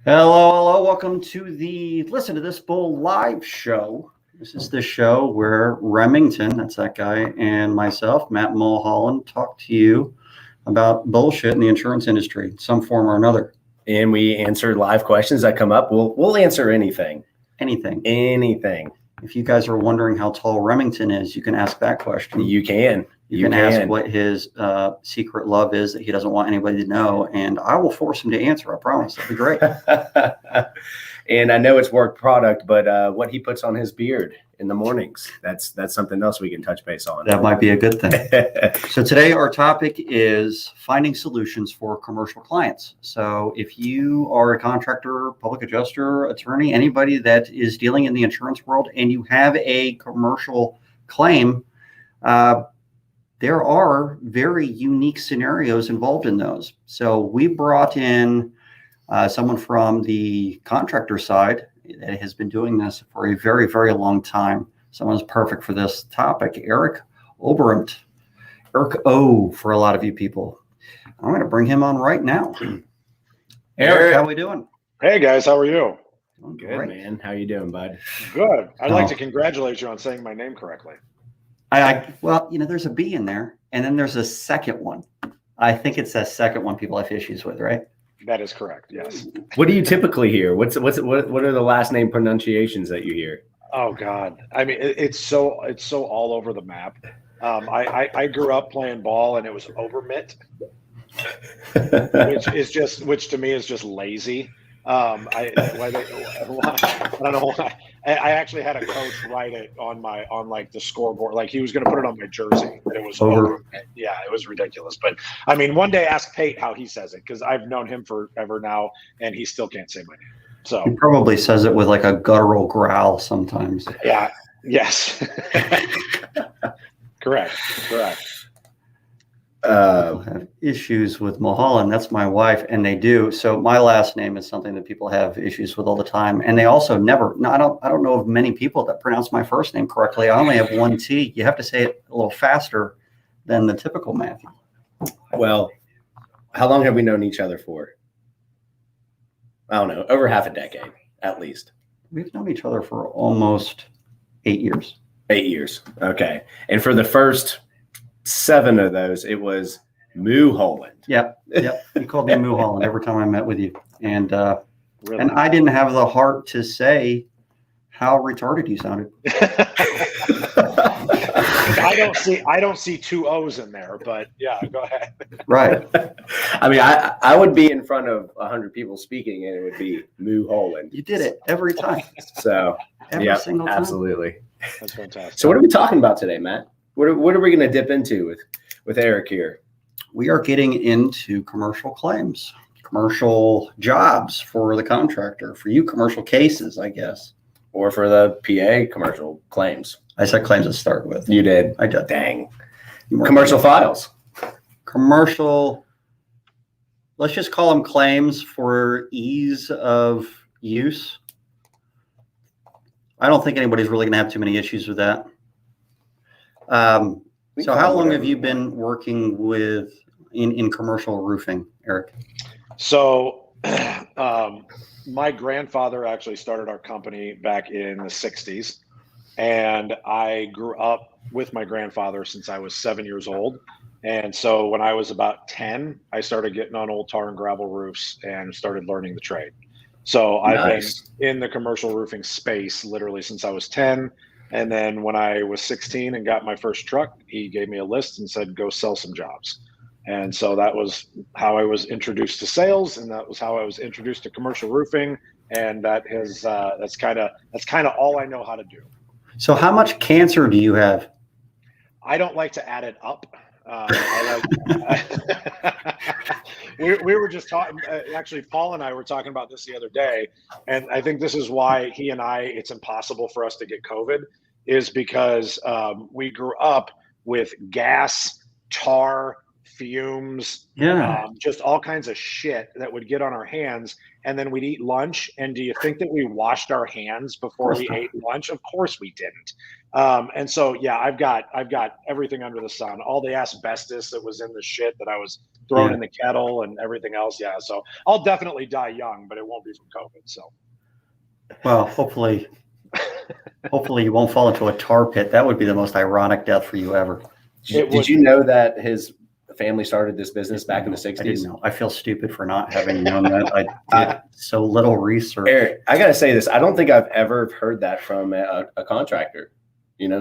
Hello, hello. Welcome to the Listen to This Bull live show. This is the show where Remington, that's that guy, and myself, Matt Mulholland, talk to you about bullshit in the insurance industry in some form or another. And we answer live questions that come up. We'll answer anything. Anything. If you guys are wondering how tall Remington is, you can ask that question. You can. You can ask what his secret love is that he doesn't want anybody to know, and I will force him to answer. I promise. That'll be great. And I know it's work product, but what he puts on his beard in the mornings, that's something else we can touch base on. That might be a good thing. So today our topic is finding solutions for commercial clients. So if you are a contractor, public adjuster, attorney, anybody that is dealing in the insurance world and you have a commercial claim, there are very unique scenarios involved in those. So we brought in someone from the contractor side that has been doing this for a very, very long time. Someone's perfect for this topic, Eric Oberembt. Eric O for a lot of you people. I'm going to bring him on right now. Eric, how are we doing? Hey guys, how are you? Good, great. Man. How you doing, bud? Good. I'd like to congratulate you on saying my name correctly. Well, there's a B in there, and then there's a second one. I think it's that second one people have issues with, right? That is correct. Yes. What do you typically hear? What are the last name pronunciations that you hear? Oh God, I mean, it's so all over the map. I grew up playing ball, and it was Oberembt, which to me is just lazy. I don't know why. I actually had a coach write it on like the scoreboard, like he was going to put it on my jersey. It was it was ridiculous. But I mean, one day ask Pate how he says it, because I've known him forever now, and he still can't say my name. So he probably says it with like a guttural growl sometimes. Yeah. Yes. Correct. People have issues with Mulholland. That's my wife, and they do. So my last name is something that people have issues with all the time, and they also I don't know of many people that pronounce my first name correctly. I only have one T. You have to say it a little faster than the typical Matthew. Well, how long have we known each other for? I don't know, over half a decade at least. We've known each other for almost 8 years. 8 years. Okay. And for the first 7 of those, it was Mulholland. Yep. You called me Mulholland every time I met with you, and really? And I didn't have the heart to say how retarded you sounded. I don't see 2 O's in there, but yeah, go ahead. Right. I mean, I would be in front of 100 people speaking, and it would be Mulholland. You did it every time. So every single time. Absolutely. That's fantastic. So what are we talking about today, Matt? What are we going to dip into with Eric here? We are getting into commercial claims, commercial jobs for the contractor, for you commercial cases, I guess. Or for the PA commercial claims. I said claims to start with. You did. I did. Dang. Commercial files. Commercial, let's just call them claims for ease of use. I don't think anybody's really going to have too many issues with that. So how long have you been working in commercial roofing, Eric? So my grandfather actually started our company back in the 60s, and I grew up with my grandfather since I was 7 years old. And so when I was about 10, I started getting on old tar and gravel roofs and started learning the trade. So I've been in the commercial roofing space literally since I was 10. And then when I was 16 and got my first truck, he gave me a list and said, go sell some jobs. And so that was how I was introduced to sales, and that was how I was introduced to commercial roofing. And that's kind of all I know how to do. So how much cancer do you have? I don't like to add it up. We were just talking, actually, Paul and I were talking about this the other day, and I think this is why it's impossible for us to get COVID, is because we grew up with gas, tar, fumes, Yeah. just all kinds of shit that would get on our hands. And then we'd eat lunch. And do you think that we washed our hands before we ate lunch? Of course we didn't. And so, yeah, I've got everything under the sun, all the asbestos that was in the shit that I was throwing in the kettle and everything else. Yeah. So I'll definitely die young, but it won't be from COVID. So, well, hopefully you won't fall into a tar pit. That would be the most ironic death for you ever. Did you know that his family started this business back in the 60s? I didn't know. I feel stupid for not having known that. I did so little research. Eric, I got to say this. I don't think I've ever heard that from a contractor,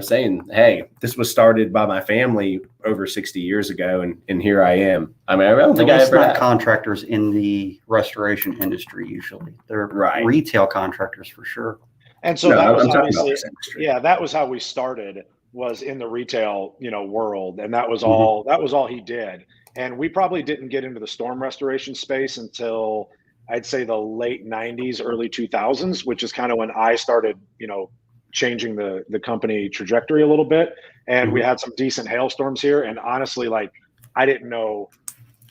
saying, hey, this was started by my family over 60 years ago, and here I am. I mean, I don't think I ever not have. contractors in the restoration industry usually. They're retail contractors for sure. And so that was obviously, that was how we started, was in the retail, world. And that was all he did. And we probably didn't get into the storm restoration space until I'd say the late 90s, early 2000s, which is kind of when I started, changing the company trajectory a little bit. And we had some decent hailstorms here. And honestly, like, I didn't know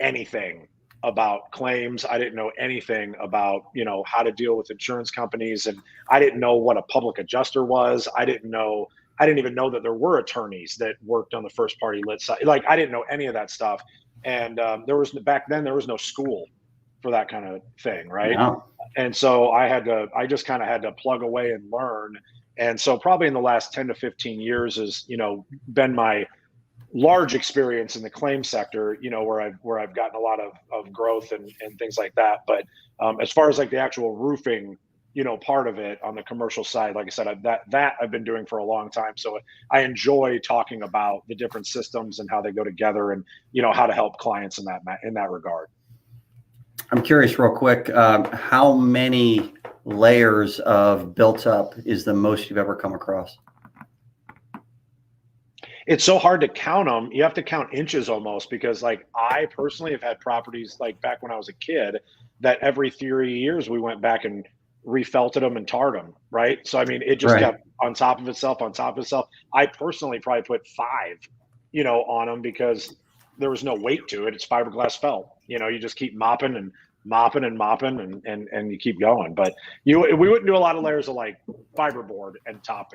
anything about claims. I didn't know anything about, how to deal with insurance companies. And I didn't know what a public adjuster was. I didn't even know that there were attorneys that worked on the first party lit side. Like, I didn't know any of that stuff. And back then there was no school for that kind of thing. Right. No. And so I just kind of had to plug away and learn. And so probably in the last 10 to 15 years has, been my large experience in the claim sector, where I've gotten a lot of growth and things like that. But as far as like the actual roofing, part of it on the commercial side, like I said, that I've been doing for a long time. So I enjoy talking about the different systems and how they go together and, how to help clients in that regard. I'm curious real quick, how many layers of built up is the most you've ever come across? It's so hard to count them. You have to count inches almost, because like I personally have had properties like back when I was a kid that every 3 years we went back and refelted them and tarred them. Right. So, I mean, it just kept on top of itself. I personally probably put 5, on them because there was no weight to it. It's fiberglass felt, you just keep mopping and you keep going. But we wouldn't do a lot of layers of like fiberboard and top,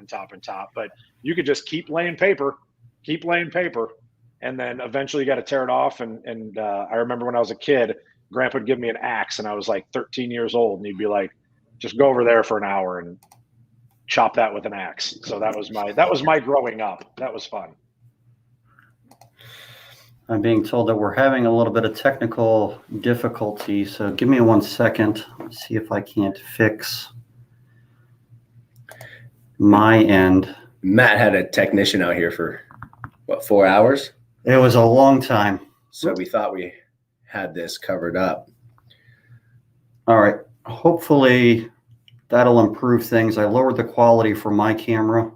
but you could just keep laying paper. And then eventually you got to tear it off. And I remember when I was a kid, Grandpa would give me an axe and I was like 13 years old. And he'd be like, just go over there for an hour and chop that with an axe. So that was my growing up. That was fun. I'm being told that we're having a little bit of technical difficulty. So give me 1 second. Let's see if I can't fix my end. Matt had a technician out here for 4 hours? It was a long time. So we thought we had this covered up. All right. Hopefully that'll improve things. I lowered the quality for my camera.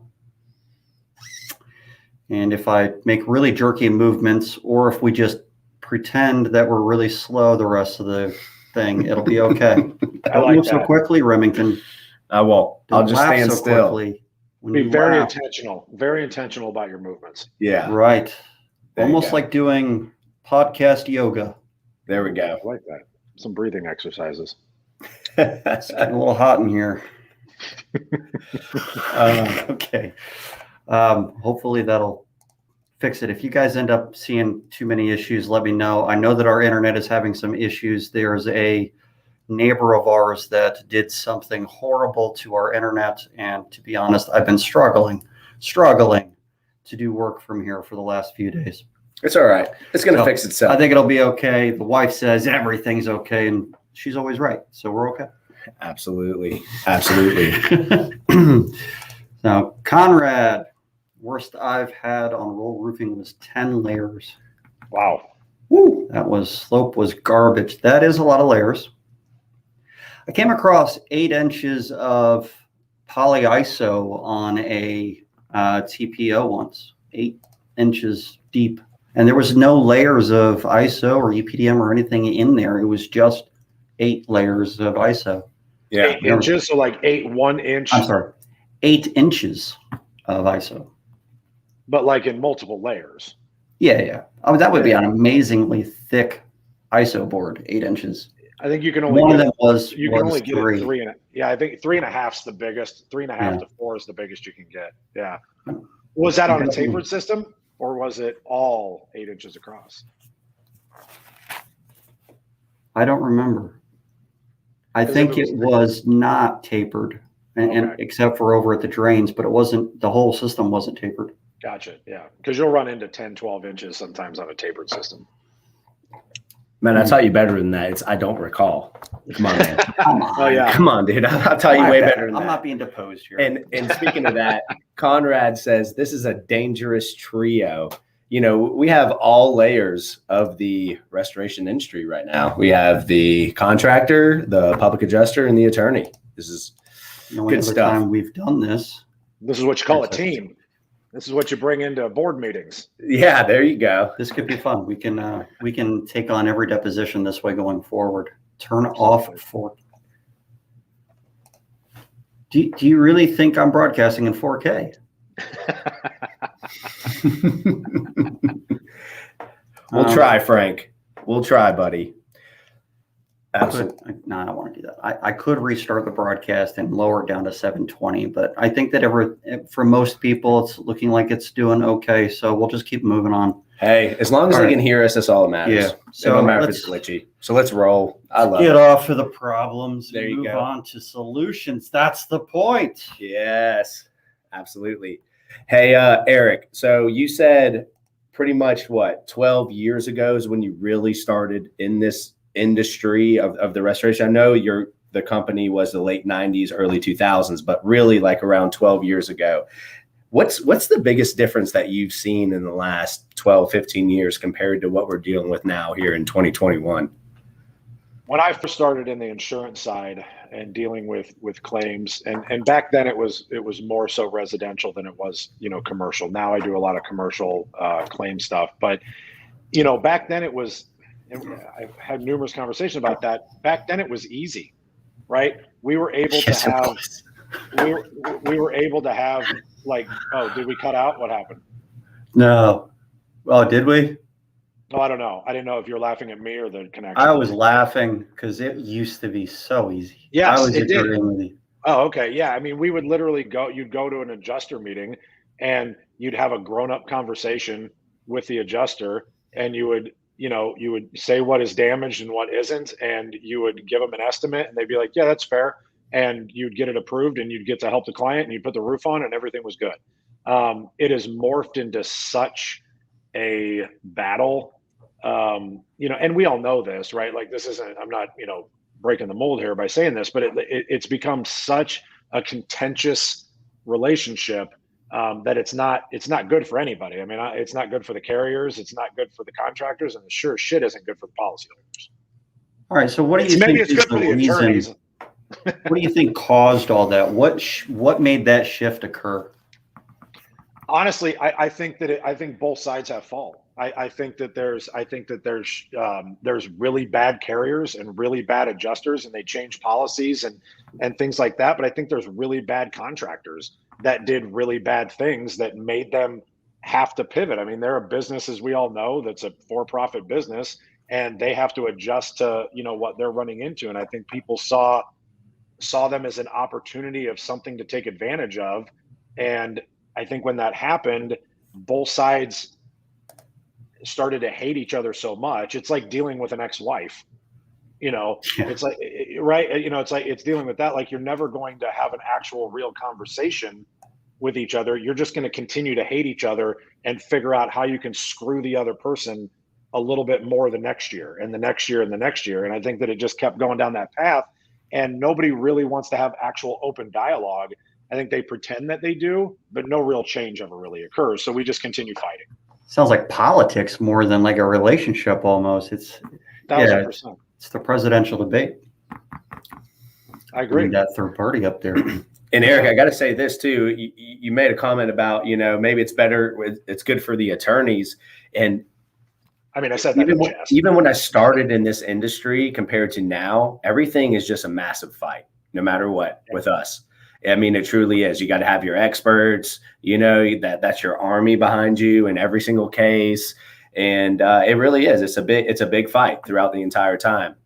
And if I make really jerky movements, or if we just pretend that we're really slow the rest of the thing, it'll be okay. Don't move so quickly, Remington. I won't. I'll just stand still. Be very intentional about your movements. Yeah. Right. Almost like doing podcast yoga. There we go. I like that. Some breathing exercises. It's getting a little hot in here. Okay. Hopefully that'll fix it. If you guys end up seeing too many issues, let me know. I know that our internet is having some issues. There's a neighbor of ours that did something horrible to our internet. And to be honest, I've been struggling to do work from here for the last few days. It's all right. It's going to fix itself. I think it'll be okay. The wife says everything's okay, and she's always right. So we're okay. Absolutely. Now, Conrad, worst I've had on roll roofing was 10 layers. Wow. Woo! Slope was garbage. That is a lot of layers. I came across 8 inches of polyiso on a TPO once, 8 inches deep. And there was no layers of ISO or EPDM or anything in there. It was just 8 layers of ISO. Yeah. 8 inches, so like 1 inch. I'm sorry, 8 inches of ISO. But like in multiple layers. Yeah. Oh, that would be an amazingly thick ISO board, 8 inches. I think you can only One of get them was you can only get it 3. yeah, I think 3.5's the biggest. 3.5 Yeah. to 4 is the biggest you can get. Yeah. Was that on a tapered system or was it all 8 inches across? I don't remember. I think it was not tapered, and except for over at the drains, but it wasn't, the whole system wasn't tapered. Gotcha. Yeah. Because you'll run into 10, 12 inches sometimes on a tapered system. Man, I'll tell you better than that. I don't recall. Come on, man. Come on. Oh, yeah. Come on, dude. I'll tell you way better than that. I'm not being deposed here. And speaking of that, Conrad says this is a dangerous trio. You know, we have all layers of the restoration industry right now. We have the contractor, the public adjuster, and the attorney. This is good stuff. Time we've done this. This is what you call a team. This is what you bring into board meetings. Yeah, there you go. This could be fun. We can take on every deposition this way going forward. Turn off for. Do you really think I'm broadcasting in 4K? We'll try, Frank. We'll try, buddy. Absolutely. No, I don't want to do that. I could restart the broadcast and lower it down to 720, but I think that for most people, it's looking like it's doing okay. So we'll just keep moving on. Hey, as long as they can hear us, that's all that matters. Yeah. So no matter if it's glitchy. So let's roll. I love it. Get off of the problems. There you move go. on to solutions. That's the point. Yes, absolutely. Hey, Eric, so you said pretty much 12 years ago is when you really started in this industry of the restoration. I know the company was the late 90s, early 2000s, but really like around 12 years ago. What's the biggest difference that you've seen in the last 12, 15 years compared to what we're dealing with now here in 2021? When I first started in the insurance side and dealing with claims, and back then it was more so residential than it was, commercial. Now I do a lot of commercial claim stuff, but back then it was, and I've had numerous conversations about that. Back then it was easy, right? We were able to have, we were able to have like, oh, did we cut out? What happened? No. Oh, did we? Oh, I don't know. I didn't know if you're laughing at me or the connection. I was laughing because it used to be so easy. Yes, I was it did. agreeing with you. Oh, okay. Yeah. I mean, we would literally you'd go to an adjuster meeting and you'd have a grown-up conversation with the adjuster, and you would say what is damaged and what isn't, and you would give them an estimate, and they'd be like, yeah, that's fair. And you'd get it approved, and you'd get to help the client, and you'd put the roof on, and everything was good. It has morphed into such a battle, and we all know this, right? Like, this isn't, I'm not, breaking the mold here by saying this, but it's become such a contentious relationship that it's not good for anybody. I mean, it's not good for the carriers. It's not good for the contractors, and the sure shit isn't good for the policyholders. All right. So what do you think? Maybe it's good for the attorneys. What do you think caused all that? What made that shift occur? Honestly, I think both sides have fault. I think that there's really bad carriers and really bad adjusters, and they change policies and things like that. But I think there's really bad contractors that did really bad things that made them have to pivot. I mean, they're a business, as we all know, that's a for-profit business, and they have to adjust to what they're running into. And I think people saw them as an opportunity of something to take advantage of. And I think when that happened, both sides started to hate each other so much. It's like dealing with an ex-wife, it's like, right. It's like, it's dealing with that. Like, you're never going to have an actual real conversation with each other. You're just going to continue to hate each other and figure out how you can screw the other person a little bit more the next year and the next year and the next year. And I think that it just kept going down that path, and nobody really wants to have actual open dialogue. I think they pretend that they do, but no real change ever really occurs. So we just continue fighting. Sounds like politics more than like a relationship almost. It's 1000%. It's the presidential debate. I agree. That third party up there. And Eric, I got to say this too. You made a comment about, maybe it's better, it's good for the attorneys. And I mean, I said that even when I started in this industry compared to now, everything is just a massive fight, no matter what, with us. I mean, it truly is. You got to have your experts, you know, that's your army behind you in every single case. And it really is. It's a big fight throughout the entire time.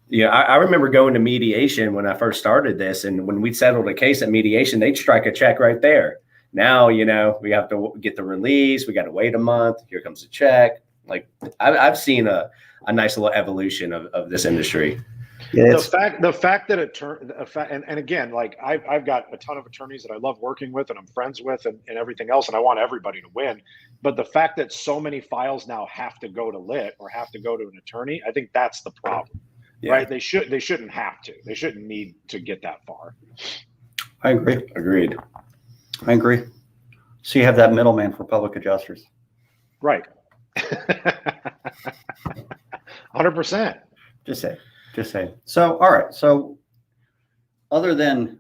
Yeah, I remember going to mediation when I first started this, and when we settled a case at mediation, they'd strike a check right there. Now, you know, we have to get the release. We got to wait a month. Here comes a check. Like I've seen a nice little evolution of this industry. Yeah, The fact that and again, like I've got a ton of attorneys that I love working with and I'm friends with and everything else, and I want everybody to win. But the fact that so many files now have to go to lit or have to go to an attorney, I think that's the problem. Yeah. Right? They shouldn't have to. They shouldn't need to get that far. I agree. Agreed. I agree. So you have that middleman for public adjusters. Right. 100%. Just say. So, all right. So other than,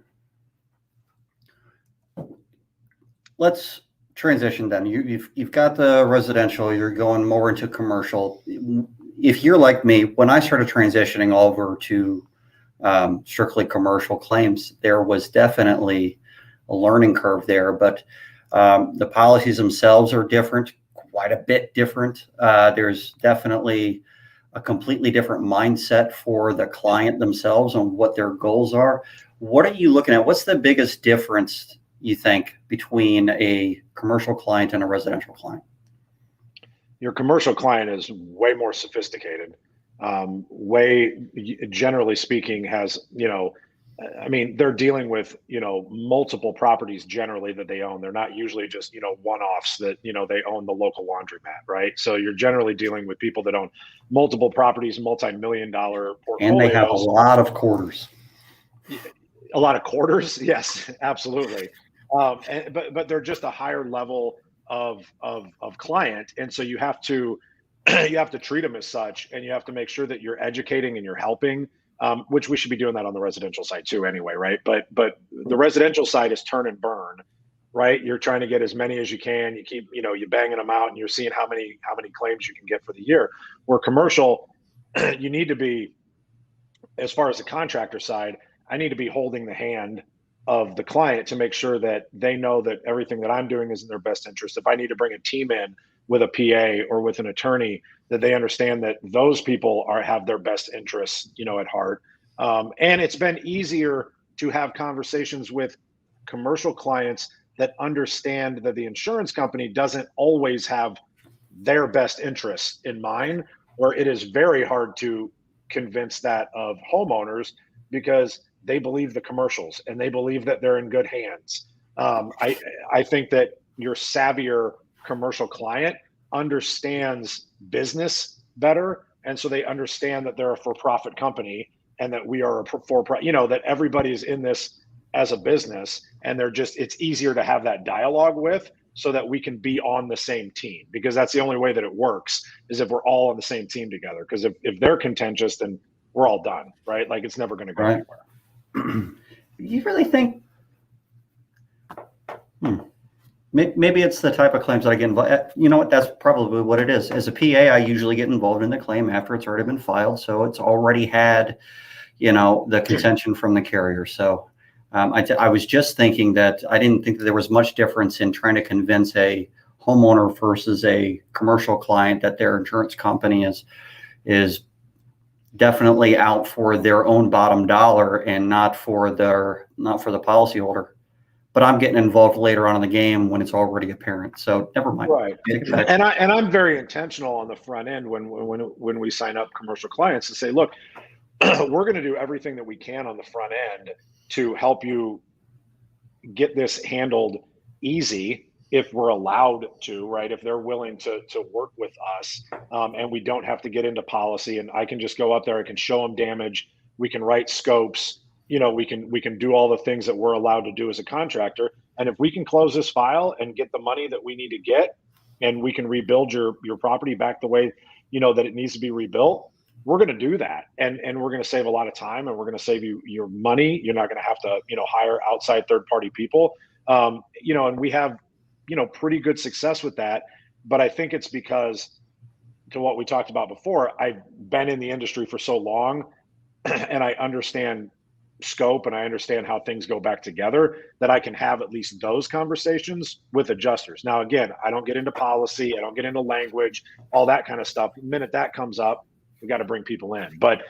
let's transition then. You've got the residential, you're going more into commercial. If you're like me, when I started transitioning over to strictly commercial claims, there was definitely a learning curve there, but the policies themselves are different, quite a bit different. There's definitely a completely different mindset for the client themselves on what their goals are. What are you looking at? What's the biggest difference you think between a commercial client and a residential client? Your commercial client is way more sophisticated, generally speaking, has, you know, I mean, they're dealing with, you know, multiple properties generally that they own. They're not usually just, you know, one-offs that, you know, they own the local laundromat, right? So you're generally dealing with people that own multiple properties, multi-million-dollar portfolios. And they have a lot of quarters. A lot of quarters, yes, absolutely. But they're just a higher level of client, and so you have to treat them as such, and you have to make sure that you're educating and you're helping, which we should be doing that on the residential side too anyway, right? But the residential side is turn and burn, right? You're trying to get as many as you can. You keep, you know, you're banging them out and you're seeing how many claims you can get for the year. Where commercial, you need to be, as far as the contractor side, I need to be holding the hand of the client to make sure that they know that everything that I'm doing is in their best interest. If I need to bring a team in with a PA or with an attorney, that they understand that those people have their best interests, you know, at heart. And it's been easier to have conversations with commercial clients that understand that the insurance company doesn't always have their best interests in mind, or it is very hard to convince that of homeowners because they believe the commercials and they believe that they're in good hands. I think that your savvier commercial client understands business better, and so they understand that they're a for-profit company and that we are you know, that everybody is in this as a business, and it's easier to have that dialogue with, so that we can be on the same team, because that's the only way that it works, is if we're all on the same team together. Because if they're contentious, then we're all done, right? Like, it's never going to go anywhere. You really think maybe it's the type of claims that I get involved? You know what? That's probably what it is. As a PA, I usually get involved in the claim after it's already been filed, so it's already had, you know, the contention from the carrier. So I was just thinking that I didn't think that there was much difference in trying to convince a homeowner versus a commercial client that their insurance company is definitely out for their own bottom dollar and not for the policyholder. But I'm getting involved later on in the game when it's already apparent. So never mind. Right. And I'm very intentional on the front end when we sign up commercial clients to say, look, we're going to do everything that we can on the front end to help you get this handled easy, if we're allowed to, right? If they're willing to work with us, and we don't have to get into policy, and I can just go up there, I can show them damage, we can write scopes, you know, we can do all the things that we're allowed to do as a contractor. And if we can close this file and get the money that we need to get, and we can rebuild your property back the way, you know, that it needs to be rebuilt, we're going to do that. And we're going to save a lot of time, and we're going to save you your money. You're not going to have to, you know, hire outside third-party people, you know, and we have, you know, pretty good success with that. But I think it's because, to what we talked about before, I've been in the industry for so long and I understand scope and I understand how things go back together, that I can have at least those conversations with adjusters. Now, again, I don't get into policy, I don't get into language, all that kind of stuff. The minute that comes up, we got to bring people in. But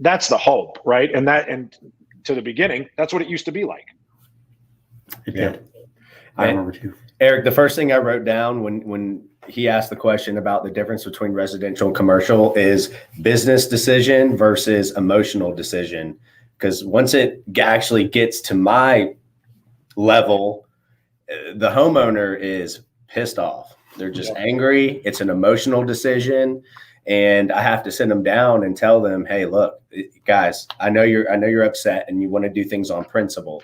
that's the hope, right? And to the beginning, that's what it used to be like. It did. I remember too. Eric, the first thing I wrote down when he asked the question about the difference between residential and commercial is business decision versus emotional decision. Because once it actually gets to my level, the homeowner is pissed off. They're just angry. It's an emotional decision. And I have to send them down and tell them, hey, look, guys, I know you're upset and you want to do things on principle,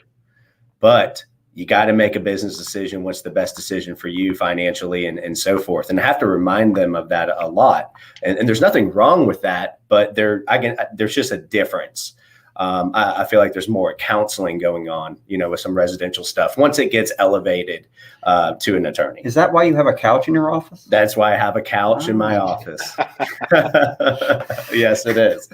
but you got to make a business decision. What's the best decision for you financially and so forth. And I have to remind them of that a lot. And there's nothing wrong with that, but there's just a difference. I feel like there's more counseling going on, with some residential stuff once it gets elevated to an attorney. Is that why you have a couch in your office? That's why I have a couch in my office. Yes, it is.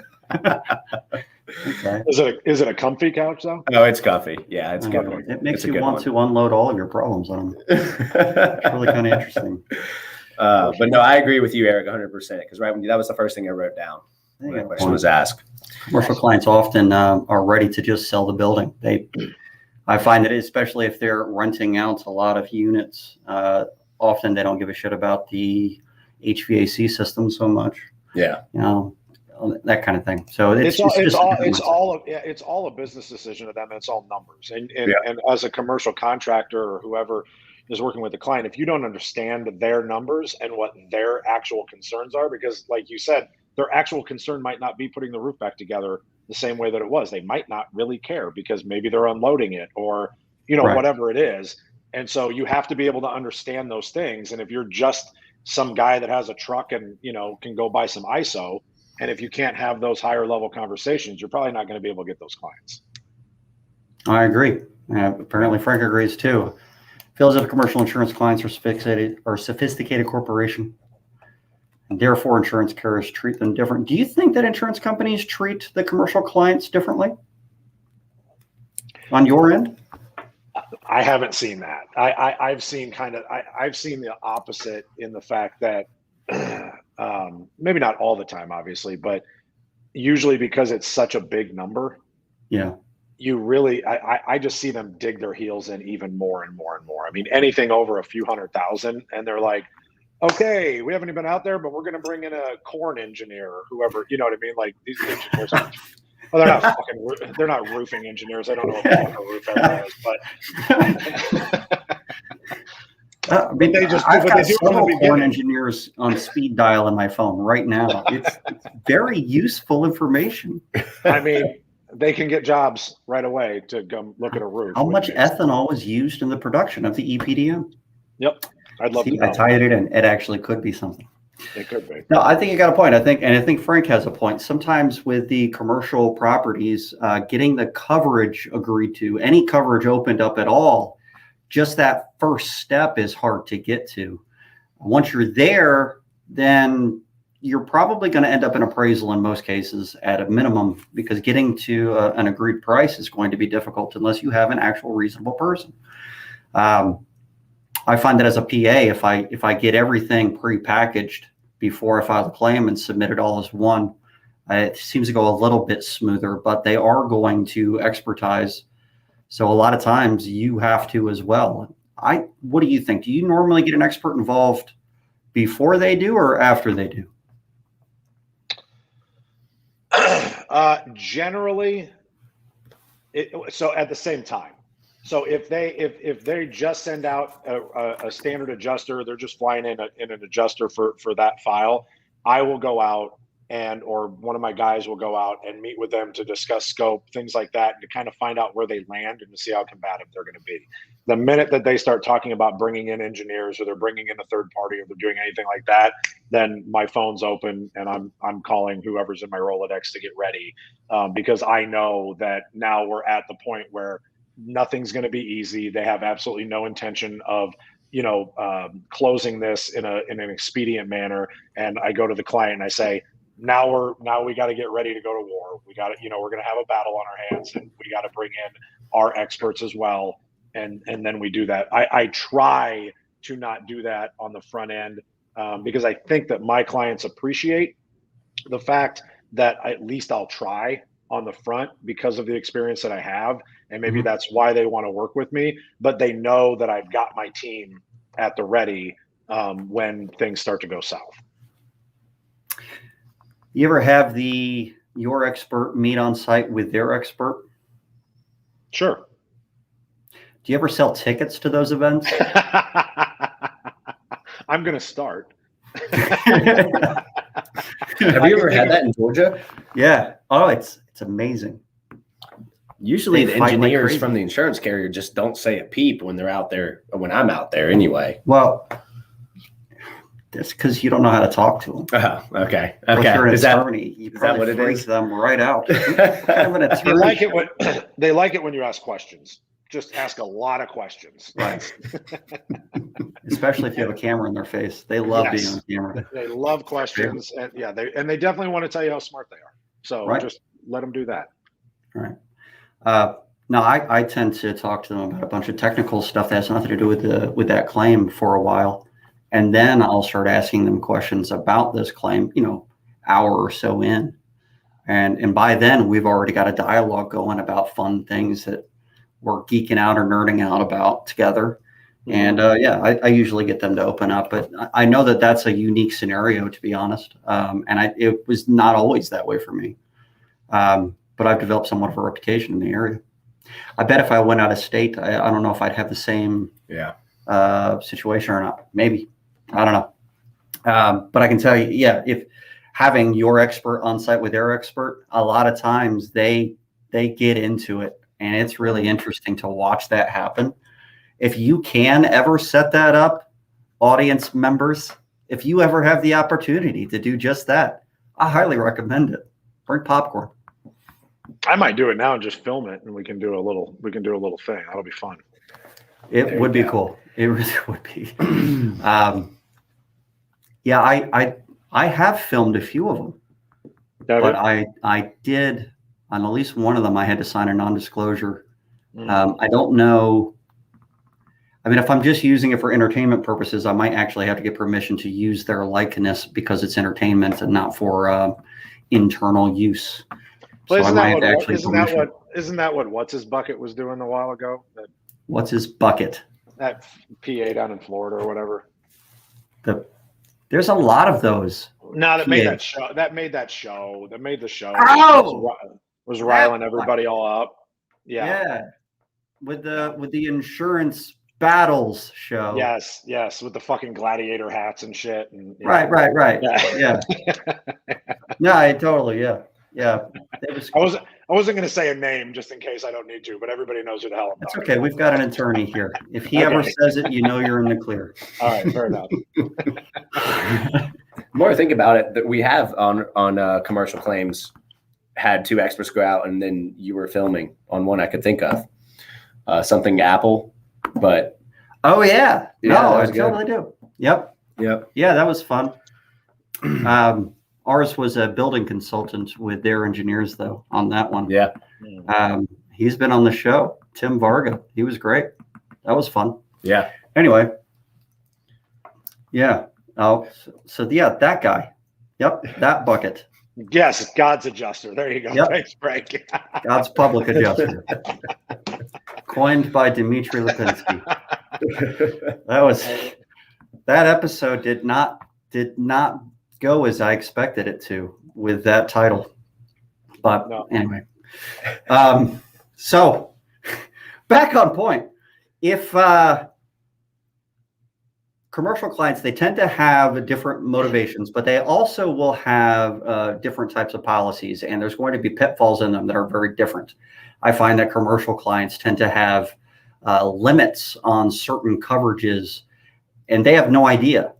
Okay. Is it a comfy couch though? No, it's comfy. Yeah, it's a good one. It makes you want to unload all of your problems on them. It's really kind of interesting. But no, I agree with you, Eric, 100%. Because that was the first thing I wrote down when the question was asked. Commercial clients often are ready to just sell the building. I find that especially if they're renting out a lot of units, often they don't give a shit about the HVAC system so much. Yeah. That kind of thing. So it's all a business decision to them. It's all numbers. And as a commercial contractor or whoever is working with the client, if you don't understand their numbers and what their actual concerns are, because like you said, their actual concern might not be putting the roof back together the same way that it was. They might not really care because maybe they're unloading it or, Right. whatever it is. And so you have to be able to understand those things. And if you're just some guy that has a truck and, can go buy some ISO, and if you can't have those higher level conversations, you're probably not going to be able to get those clients. I agree. Apparently Frank agrees too. Feels that commercial insurance clients are sophisticated corporation, and therefore insurance carriers treat them different. Do you think that insurance companies treat the commercial clients differently on your end? I haven't seen that. I've seen I've seen the opposite in the fact that maybe not all the time, obviously, but usually because it's such a big number. Yeah. You really, I just see them dig their heels in even more and more and more. I mean, anything over a few 100,000 and they're like, okay, we haven't even been out there, but we're going to bring in a corn engineer or whoever, you know what I mean? Like these engineers, they're not roofing engineers. I don't know what a roof ever is, but I've got several corn engineers on speed dial in my phone right now. It's very useful information. I mean, they can get jobs right away to go look at a roof. How much ethanol is used in the production of the EPDM? Yep. I'd love to know. I tied it in. It actually could be something. It could be. No, I think you got a point. I think Frank has a point. Sometimes with the commercial properties, getting the coverage agreed to, any coverage opened up at all, just that first step is hard to get to. Once you're there, then you're probably going to end up in appraisal in most cases at a minimum, because getting to an agreed price is going to be difficult unless you have an actual reasonable person. I find that as a PA, if I get everything prepackaged before I file the claim and submit it all as one, it seems to go a little bit smoother, but they are going to expertise. So a lot of times you have to as well. What do you think? Do you normally get an expert involved before they do or after they do? Generally, so at the same time. So if they just send out a standard adjuster, they're just flying in an adjuster for that file, I will go out or one of my guys will go out and meet with them to discuss scope, things like that, and to kind of find out where they land and to see how combative they're going to be. The minute that they start talking about bringing in engineers or they're bringing in a third party or they're doing anything like that, then my phone's open and I'm calling whoever's in my Rolodex to get ready, because I know that now we're at the point where nothing's going to be easy. They have absolutely no intention of closing this in an expedient manner. And I go to the client and I say, now we got to get ready to go to war. We got to, we're going to have a battle on our hands, and we got to bring in our experts as well. And then we do that. I try to not do that on the front end because I think that my clients appreciate the fact that at least I'll try on the front because of the experience that I have. And maybe that's why they want to work with me, but they know that I've got my team at the ready when things start to go south. You ever have your expert meet on site with their expert? Sure. Do you ever sell tickets to those events? I'm going to start. Have you ever had that in Georgia? Yeah. Oh, it's amazing. Usually They the fight like engineers crazy. from the insurance carrier just don't say a peep when they're out there, or when I'm out there anyway. Well, that's because you don't know how to talk to them. Okay. If Okay. you're an Is that attorney, you that probably what it freak is? them right out. Kind of an They attorney like it show. when they like it when you ask questions. Just ask a lot of questions. Right. Especially if you have a camera in their face. They love being Yes. on camera. They love questions, and they definitely want to tell you how smart they are. So Right. just let them do that. Right. No, I tend to talk to them about a bunch of technical stuff that has nothing to do with that claim for a while. And then I'll start asking them questions about this claim, hour or so in. And by then we've already got a dialogue going about fun things that we're geeking out or nerding out about together. And I usually get them to open up, but I know that that's a unique scenario, to be honest. And it was not always that way for me. But I've developed somewhat of a reputation in the area. I bet if I went out of state, I don't know if I'd have the same situation or not. Maybe. I don't know. But I can tell you, if having your expert on site with their expert, a lot of times they get into it, and it's really interesting to watch that happen. If you can ever set that up, audience members, if you ever have the opportunity to do just that, I highly recommend it. Bring popcorn. I might do it now and just film it, and we can do a little thing. That'll be fun. It would be cool. It really would be. I have filmed a few of them, but I did on at least one of them. I had to sign a non-disclosure. I don't know. I mean, if I'm just using it for entertainment purposes, I might actually have to get permission to use their likeness because it's entertainment and not for internal use. Well, So isn't permission. that what What's His Bucket was doing a while ago? What's his bucket? That PA down in Florida or whatever. There's a lot of those. No, that PA. made that show. That made the show. Oh! Was riling everybody all up. Yeah. With the insurance battles show. Yes, with the fucking gladiator hats and shit. And, Right. Yeah. No, It was, I wasn't going to say a name just in case I don't need to, but everybody knows who the hell I'm that's talking okay. We've got an attorney here. If he ever says it, you're in the clear. All right, fair enough. The more I think about it, that we have on commercial claims had two experts go out, and then you were filming on one I could think of, something Apple, but Oh yeah, Yeah, no, that I was good. totally do. Yep, yep. yeah, that was fun. Ours was a building consultant with their engineers though on that one. Yeah. He's been on the show. Tim Varga, he was great. That was fun. Yeah. Anyway, yeah. Oh, so that guy. Yep, that bucket. Yes, God's adjuster. There you go. Yep. Thanks, Frank. God's public adjuster. Coined by Dmitry Lipinski. That episode did not go as I expected it to with that title. But anyway. So back on point. If commercial clients, they tend to have different motivations, but they also will have different types of policies, and there's going to be pitfalls in them that are very different. I find that commercial clients tend to have limits on certain coverages, and they have no idea.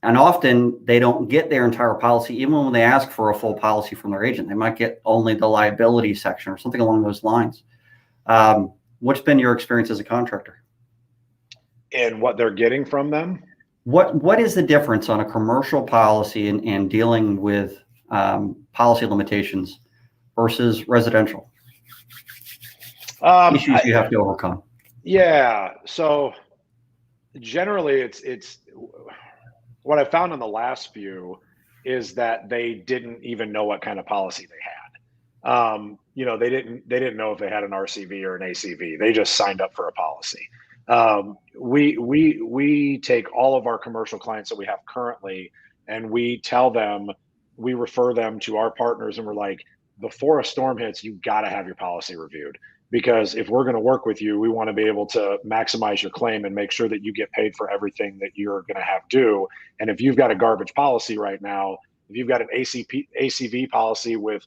And often they don't get their entire policy, even when they ask for a full policy from their agent. They might get only the liability section or something along those lines. What's been your experience as a contractor? And what they're getting from them? What is the difference on a commercial policy and dealing with policy limitations versus residential issues you have to overcome? Yeah. So generally it's what I found in the last few is that they didn't even know what kind of policy they had. They didn't know if they had an RCV or an ACV. They just signed up for a policy. We take all of our commercial clients that we have currently, and we refer them to our partners, and we're like, before a storm hits, you got to have your policy reviewed, because if we're going to work with you, we want to be able to maximize your claim and make sure that you get paid for everything that you're going to have due. And if you've got a garbage policy right now, if you've got an ACV policy with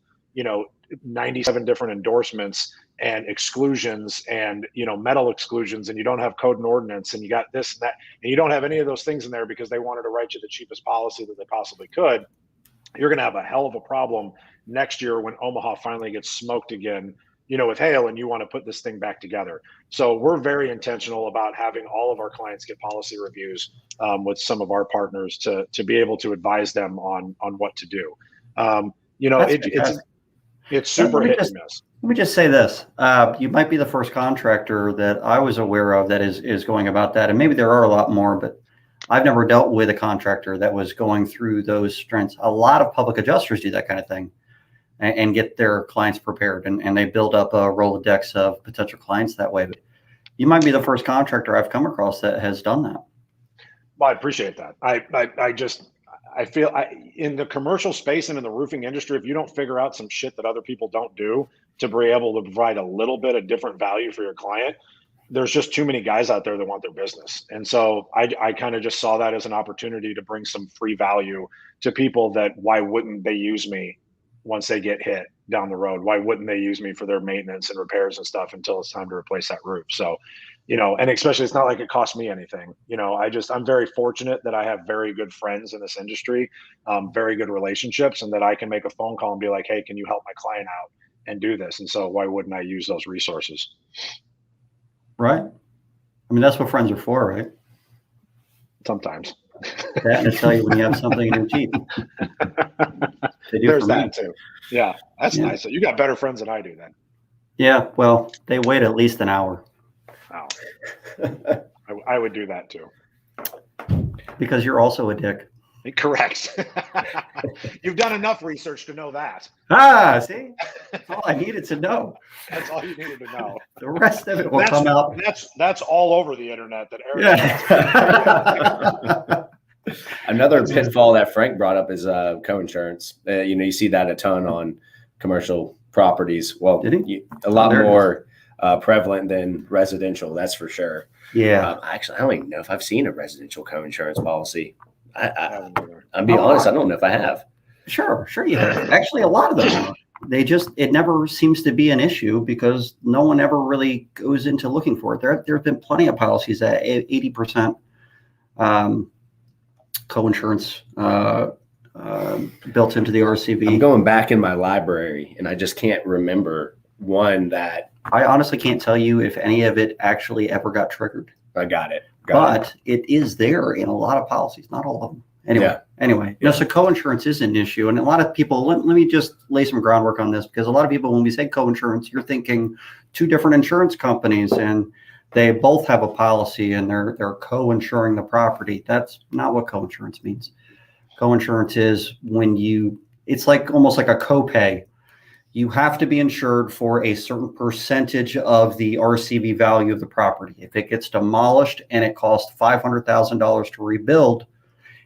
97 different endorsements and exclusions and metal exclusions, and you don't have code and ordinance, and you got this and that, and you don't have any of those things in there because they wanted to write you the cheapest policy that they possibly could, you're going to have a hell of a problem next year when Omaha finally gets smoked again, with hail, and you want to put this thing back together. So we're very intentional about having all of our clients get policy reviews with some of our partners to be able to advise them on what to do. It's super hit and miss. Let me just say this. You might be the first contractor that I was aware of that is going about that. And maybe there are a lot more, but I've never dealt with a contractor that was going through those strengths. A lot of public adjusters do that kind of thing and get their clients prepared. And they build up a Rolodex of potential clients that way. But you might be the first contractor I've come across that has done that. Well, I appreciate that. I feel in the commercial space and in the roofing industry, if you don't figure out some shit that other people don't do to be able to provide a little bit of different value for your client, there's just too many guys out there that want their business. And so I kind of just saw that as an opportunity to bring some free value to people that why wouldn't they use me once they get hit down the road? Why wouldn't they use me for their maintenance and repairs and stuff until it's time to replace that roof? So, and especially it's not like it costs me anything. I'm very fortunate that I have very good friends in this industry, very good relationships, and that I can make a phone call and be like, hey, can you help my client out and do this? And so why wouldn't I use those resources? Right. I mean, that's what friends are for, right? Sometimes. That and to tell you when you have something in your teeth. There's that too. Yeah, that's nice. So you got better friends than I do then. Yeah, well, they wait at least an hour. Oh. I would do that too. Because you're also a dick. Correct. You've done enough research to know that. See? That's all I needed to know. That's all you needed to know. The rest of it will come out. That's all over the internet. That Another pitfall that Frank brought up is co-insurance. You see that a ton on commercial properties. Well, a lot more prevalent than residential, that's for sure. Yeah. Actually, I don't even know if I've seen a residential co-insurance policy. I'm being honest, I don't know if I have. Sure you have. Actually, a lot of them. It never seems to be an issue because no one ever really goes into looking for it. There have been plenty of policies at 80% co-insurance built into the RCV. I'm going back in my library and I just can't remember one that. I honestly can't tell you if any of it actually ever got triggered. I got it. But it is there in a lot of policies, not all of them. Anyway, so co-insurance is an issue. And a lot of people, let me just lay some groundwork on this, because a lot of people, when we say co-insurance, you're thinking two different insurance companies and they both have a policy and they're co-insuring the property. That's not what co-insurance means. Co-insurance is it's like almost like a copay. You have to be insured for a certain percentage of the RCV value of the property. If it gets demolished and it costs $500,000 to rebuild,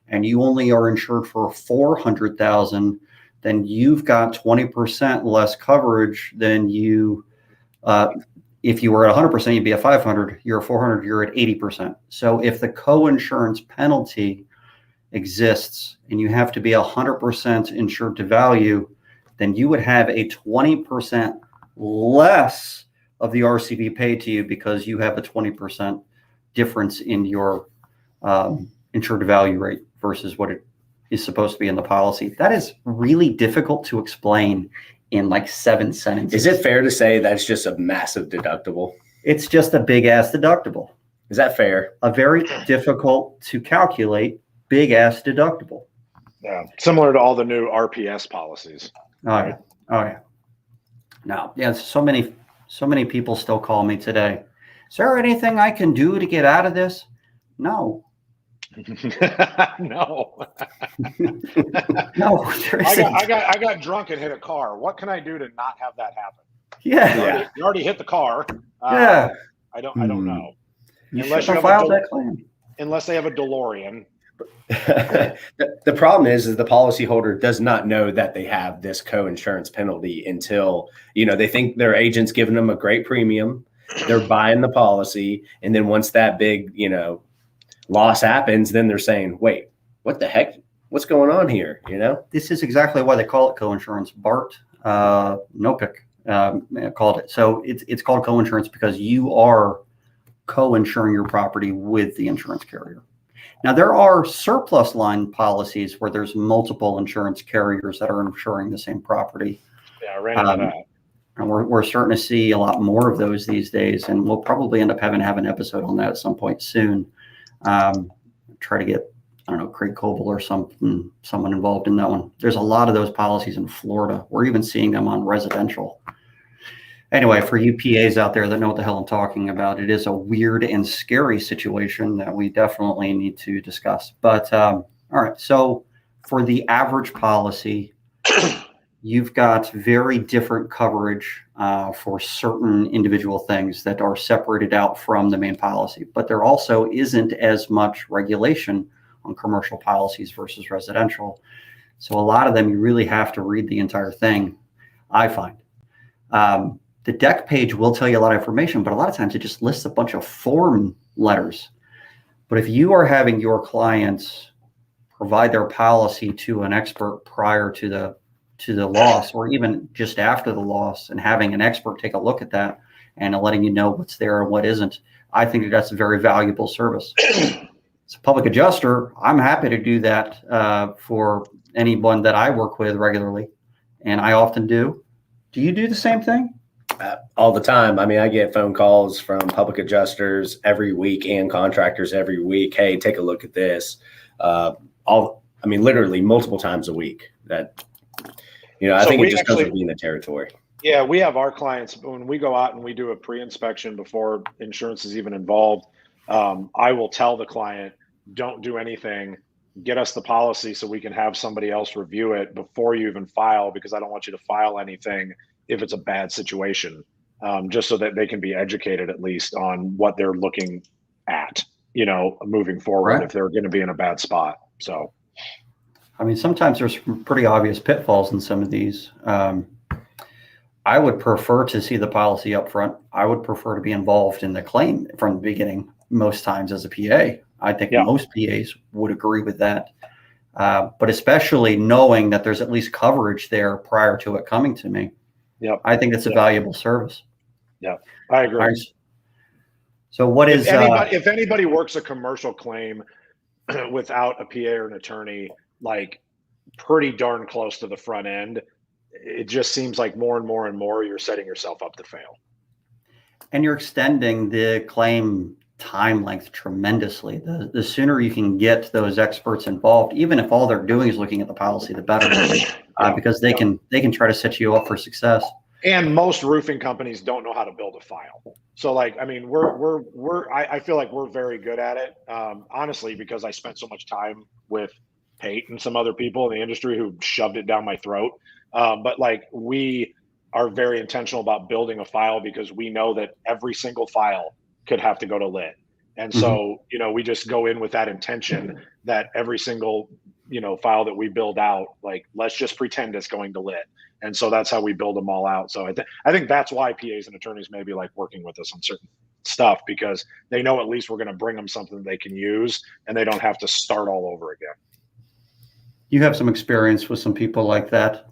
and you only are insured for $400,000, then you've got 20% less coverage than you. If you were at 100%, you'd be at 500. You're at 400. You're at 80%. So if the co-insurance penalty exists and you have to be 100% insured to value, then you would have a 20% less of the RCV paid to you because you have a 20% difference in your insured to value rate versus what it is supposed to be in the policy. That is really difficult to explain in like 7 sentences. Is it fair to say that's just a massive deductible? It's just a big ass deductible. Is that fair? A very difficult to calculate big ass deductible. Yeah, similar to all the new RPS policies. Oh yeah. Oh yeah. No, yeah. So many people still call me today. Is there anything I can do to get out of this? No. No. No, there isn't. I got drunk and hit a car. What can I do to not have that happen? Yeah. You already hit the car. Yeah. I don't know. You Unless should you have have filed that claim. Unless they have a DeLorean. The problem is the policyholder does not know that they have this co-insurance penalty until, they think their agent's giving them a great premium. They're buying the policy. And then once that big, loss happens, then they're saying, wait, what the heck? What's going on here? This is exactly why they call it co-insurance. Bart Nopick called it. So it's called co-insurance because you are co-insuring your property with the insurance carrier. Now, there are surplus line policies where there's multiple insurance carriers that are insuring the same property. Yeah, I ran into that. And we're starting to see a lot more of those these days, and we'll probably end up having to have an episode on that at some point soon. Try to get, I don't know, Craig Coble or someone involved in that one. There's a lot of those policies in Florida. We're even seeing them on residential. Anyway, for UPAs out there that know what the hell I'm talking about, it is a weird and scary situation that we definitely need to discuss. But all right, so for the average policy, you've got very different coverage for certain individual things that are separated out from the main policy. But there also isn't as much regulation on commercial policies versus residential. So a lot of them, you really have to read the entire thing, I find. The deck page will tell you a lot of information, but a lot of times it just lists a bunch of form letters. But if you are having your clients provide their policy to an expert prior to the loss, or even just after the loss, and having an expert take a look at that and letting you know what's there and what isn't, I think that's a very valuable service. As a public adjuster, I'm happy to do that for anyone that I work with regularly, and I often do. Do you do the same thing? All the time. I mean, I get phone calls from public adjusters every week and contractors every week. Hey, take a look at this. Literally multiple times a week. That, I think it just comes with being the territory. Yeah, we have our clients, when we go out and we do a pre-inspection before insurance is even involved, I will tell the client, don't do anything. Get us the policy so we can have somebody else review it before you even file, because I don't want you to file anything if it's a bad situation, just so that they can be educated at least on what they're looking at, moving forward, right, if they're going to be in a bad spot. So, I mean, sometimes there's pretty obvious pitfalls in some of these. I would prefer to see the policy up front. I would prefer to be involved in the claim from the beginning most times as a PA. I think most PAs would agree with that. But especially knowing that there's at least coverage there prior to it coming to me. Yeah, I think it's a valuable service. Yeah, I agree. Right. So what is if anybody works a commercial claim without a PA or an attorney, like pretty darn close to the front end, it just seems like more and more you're setting yourself up to fail. And you're extending the claim time length tremendously. The sooner you can get those experts involved, even if all they're doing is looking at the policy, the better, because they can try to set you up for success. And most roofing companies don't know how to build a file. So I feel like we're very good at it, honestly, because I spent so much time with Pate and some other people in the industry who shoved it down my throat. But we are very intentional about building a file, because we know that every single file could have to go to lit. And so, we just go in with that intention that every single, file that we build out, let's just pretend it's going to lit. And so that's how we build them all out. So I think that's why PAs and attorneys maybe like working with us on certain stuff, because they know at least we're going to bring them something they can use and they don't have to start all over again. You have some experience with some people like that.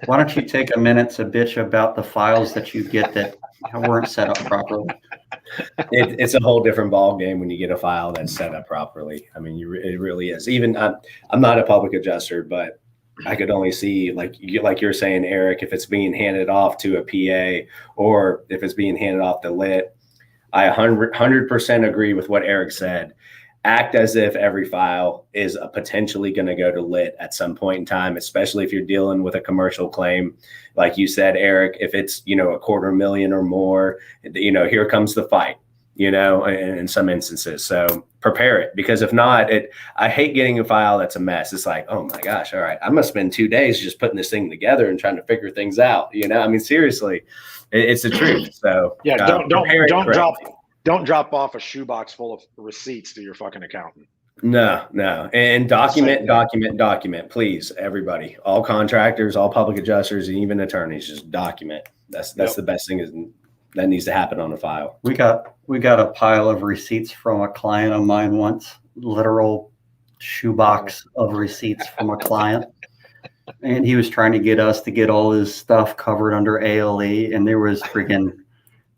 Why don't you take a minute to bitch about the files that you get that weren't set up properly? It's a whole different ball game when you get a file that's set up properly. I mean, it really is. Even I'm not a public adjuster, but I could only see, like you're saying, Eric, if it's being handed off to a PA or if it's being handed off to lit. I 100% agree with what Eric said. act as if every file is potentially going to go to lit at some point in time, especially if you're dealing with a commercial claim. Like you said, Eric, if it's, $250,000 or more, here comes the fight, in some instances. So prepare it, because if not, I hate getting a file that's a mess. It's like, oh my gosh, all right, I'm going to spend 2 days just putting this thing together and trying to figure things out. I mean, seriously, it's the truth. So yeah, don't drop off a shoebox full of receipts to your fucking accountant. No. And document, please, everybody, all contractors, all public adjusters, and even attorneys, just document. That's the best thing that needs to happen on a file. We got a pile of receipts from a client of mine once, literal shoebox of receipts from a client. And he was trying to get us to get all his stuff covered under ALE, and there was freaking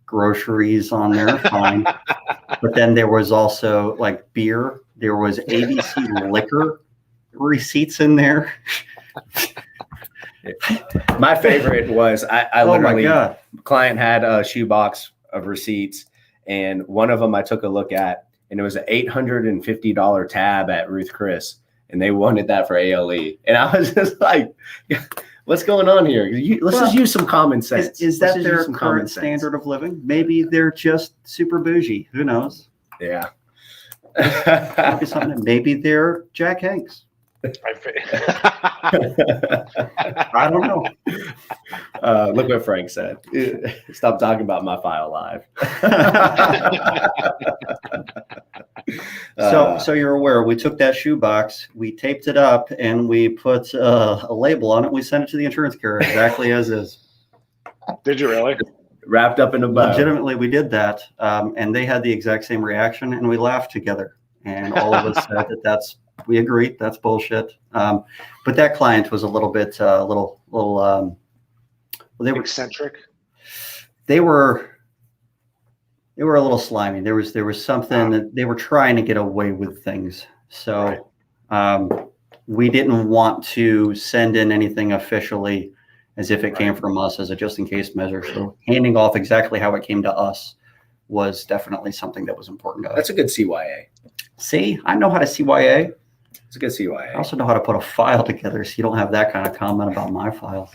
groceries on there, fine. But then there was also like beer. There was ABC liquor receipts in there. My favorite was I literally, oh my God. Client had a shoebox of receipts, and one of them I took a look at, and it was an $850 tab at Ruth Chris, and they wanted that for ALE. And I was just like, what's going on here? Let's just use some common sense. Is that their current standard of living? Maybe they're just super bougie. Who knows? Yeah. Maybe they're Jack Hanks. I don't know. Look what Frank said. Stop talking about my file live. So you're aware, we took that shoebox, we taped it up, and we put a label on it. We sent it to the insurance carrier exactly as is. Did you really? Wrapped up in a bow. Legitimately, we did that, and they had the exact same reaction, and we laughed together. And all of us said we agreed that's bullshit. But that client was a little bit, they were eccentric. They were a little slimy. There was something that they were trying to get away with things. So we didn't want to send in anything officially as if it came from us as a just in case measure. So handing off exactly how it came to us was definitely something that was important to us. That's a good CYA. See, I know how to CYA. It's a good CYA. I also know how to put a file together so you don't have that kind of comment about my files.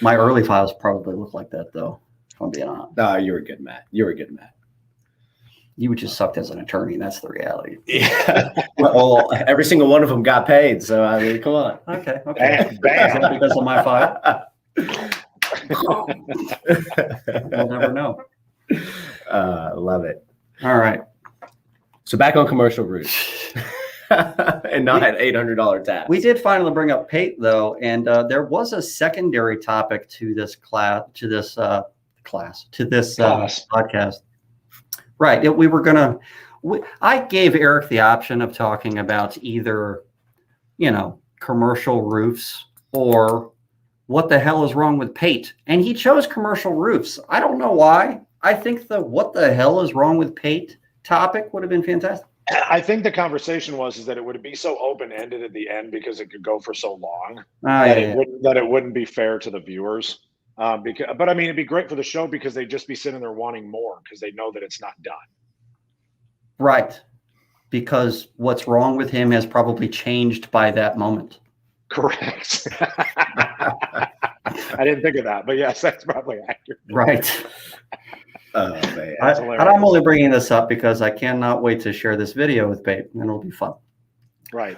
My early files probably look like that, though, if I'm being honest. No, you were good, Matt. You just sucked as an attorney. That's the reality. Yeah. Well, every single one of them got paid. So, I mean, come on. Okay. Bam. Is that because of my file? We'll never know. Love it. All right. So back on commercial roofs. And not at $800 tabs. We did finally bring up PATE, though, and there was a secondary topic to this podcast. Right. I gave Eric the option of talking about either, commercial roofs or what the hell is wrong with PATE, and he chose commercial roofs. I don't know why. I think the what the hell is wrong with PATE topic would have been fantastic. I think the conversation was that it would be so open-ended at the end because it could go for so long that it wouldn't be fair to the viewers. But I mean, it'd be great for the show because they'd just be sitting there wanting more because they know that it's not done. Right. Because what's wrong with him has probably changed by that moment. Correct. I didn't think of that, but yes, that's probably accurate. Right. Oh, man. I'm only bringing this up because I cannot wait to share this video with Pate, and it'll be fun. Right.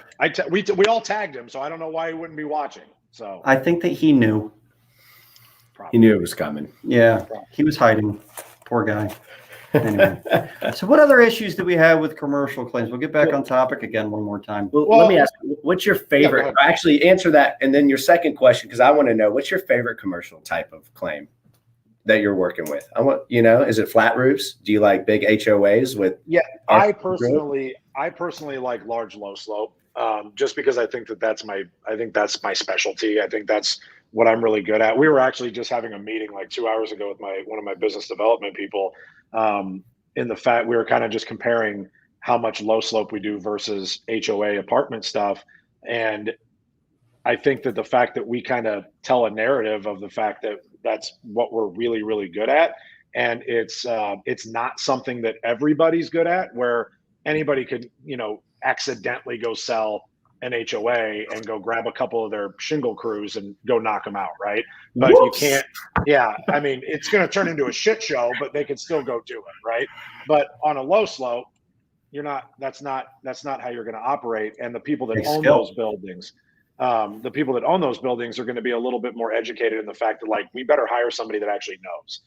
We all tagged him, so I don't know why he wouldn't be watching. So I think that he knew. He knew it was coming. Yeah, he was hiding. Poor guy. Anyway, so what other issues do we have with commercial claims? We'll get back on topic again one more time. Well, let me ask you, what's your favorite? Yeah, actually, answer that, and then your second question, because I want to know what's your favorite commercial type of claim that you're working with. I want, is it flat roofs? Do you like big HOAs with? Yeah, I personally like large low slope, just because I think that's my specialty. I think that's what I'm really good at. We were actually just having a meeting like 2 hours ago with one of my business development people. In the fact we were kind of just comparing how much low slope we do versus HOA apartment stuff. And I think that the fact that we kind of tell a narrative of the fact that that's what we're really, really good at. And it's not something that everybody's good at, where anybody could, accidentally go sell an HOA and go grab a couple of their shingle crews and go knock them out, right? But Whoops. you can't. Yeah, I mean, it's going to turn into a shit show, but they can still go do it, right? But on a low slope, that's not how you're going to operate. And the people that own those buildings, are going to be a little bit more educated in the fact that, like, we better hire somebody that actually knows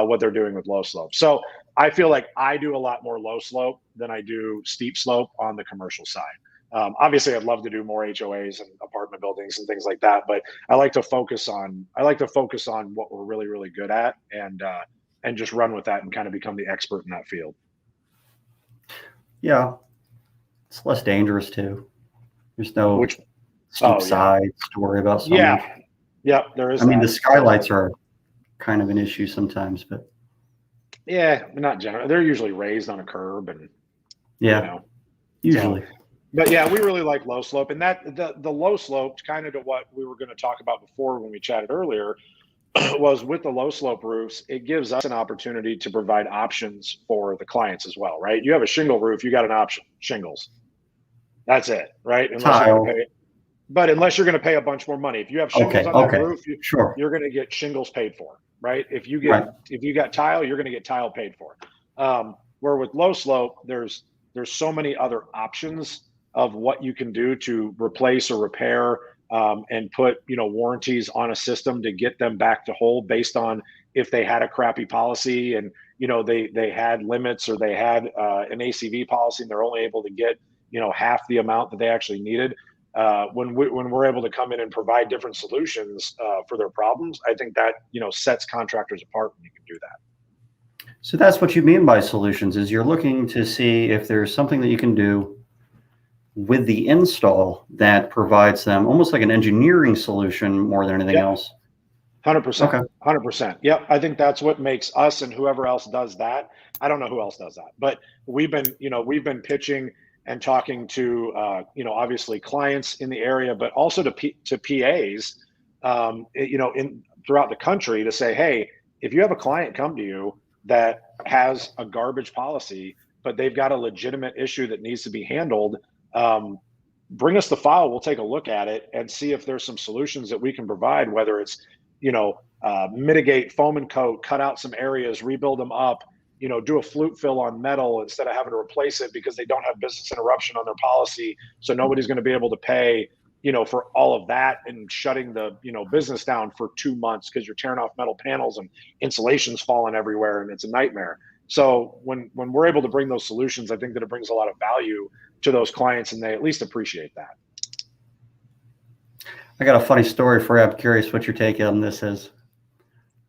what they're doing with low slope. So I feel like I do a lot more low slope than I do steep slope on the commercial side. Obviously, I'd love to do more HOAs and apartment buildings and things like that, but I like to focus on what we're really, really good at, and just run with that and kind of become the expert in that field. Yeah, it's less dangerous too. There's no steep sides to worry about. Yeah, there is. I mean, the skylights are kind of an issue sometimes, but yeah, not generally. They're usually raised on a curb, and usually. So, but yeah, we really like low slope, and that the low slope, kind of to what we were going to talk about before when we chatted earlier, was with the low slope roofs, it gives us an opportunity to provide options for the clients as well, right? You have a shingle roof, you got an option, shingles. That's it, right? Unless you're going to pay a bunch more money. If you have shingles on that roof, you're going to get shingles paid for, right? If you got tile, you're going to get tile paid for. Where with low slope, there's so many other options of what you can do to replace or repair, and put warranties on a system to get them back to whole based on if they had a crappy policy and they had limits, or they had an ACV policy and they're only able to get half the amount that they actually needed. When we're able to come in and provide different solutions for their problems, I think that sets contractors apart when you can do that. So that's what you mean by solutions, is you're looking to see if there's something that you can do with the install that provides them almost like an engineering solution more than anything else. 100%. Okay. 100%. Yep. I think that's what makes us, and whoever else does that. I don't know who else does that, but we've been pitching and talking to, obviously clients in the area, but also to PAs, throughout the country, to say, hey, if you have a client come to you that has a garbage policy, but they've got a legitimate issue that needs to be handled, bring us the file. We'll take a look at it and see if there's some solutions that we can provide, whether it's, mitigate foam and coat, cut out some areas, rebuild them up, do a flute fill on metal instead of having to replace it because they don't have business interruption on their policy. So nobody's going to be able to pay, for all of that, and shutting the, business down for 2 months because you're tearing off metal panels and insulation's falling everywhere and it's a nightmare. So when we're able to bring those solutions, I think that it brings a lot of value to those clients, and they at least appreciate that. I got a funny story for you. I'm curious what your take on this is.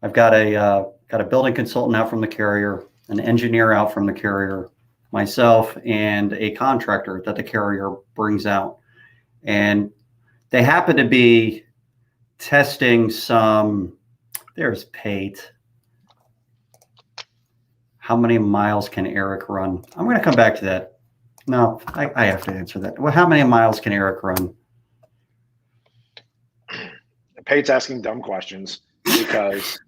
I've got a building consultant out from the carrier, an engineer out from the carrier, myself, and a contractor that the carrier brings out. And they happen to be testing there's Pate. How many miles can Eric run? I'm going to come back to that. No, I have to answer that. Well, how many miles can Eric run? Pate's asking dumb questions because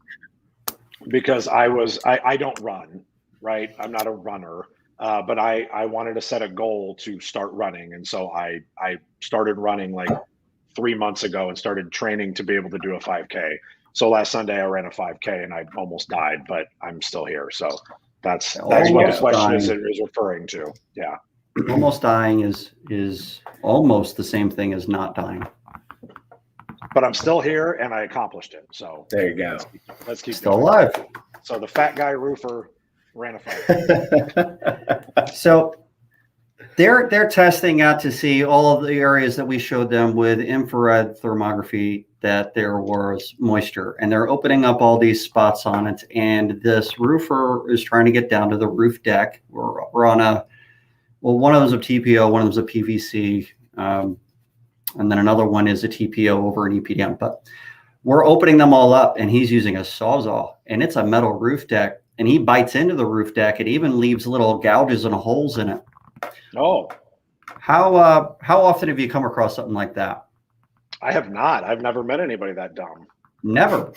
I don't run, right? I'm not a runner, but I wanted to set a goal to start running. And so I started running like 3 months ago and started training to be able to do a 5K. So last Sunday I ran a 5K and I almost died, but I'm still here. So that's what the question is referring to. Yeah. Almost dying is almost the same thing as not dying. But I'm still here and I accomplished it. So there you go. Let's keep still alive. So the fat guy roofer ran a 5K. So they're testing out to see all of the areas that we showed them with infrared thermography that there was moisture, and they're opening up all these spots on it. And this roofer is trying to get down to the roof deck. We're on one of them's a TPO, one of them's a PVC, and then another one is a TPO over an EPDM. But we're opening them all up, and he's using a Sawzall, and it's a metal roof deck, and he bites into the roof deck. It even leaves little gouges and holes in it. Oh, how often have you come across something like that? I have not. I've never met anybody that dumb. Never.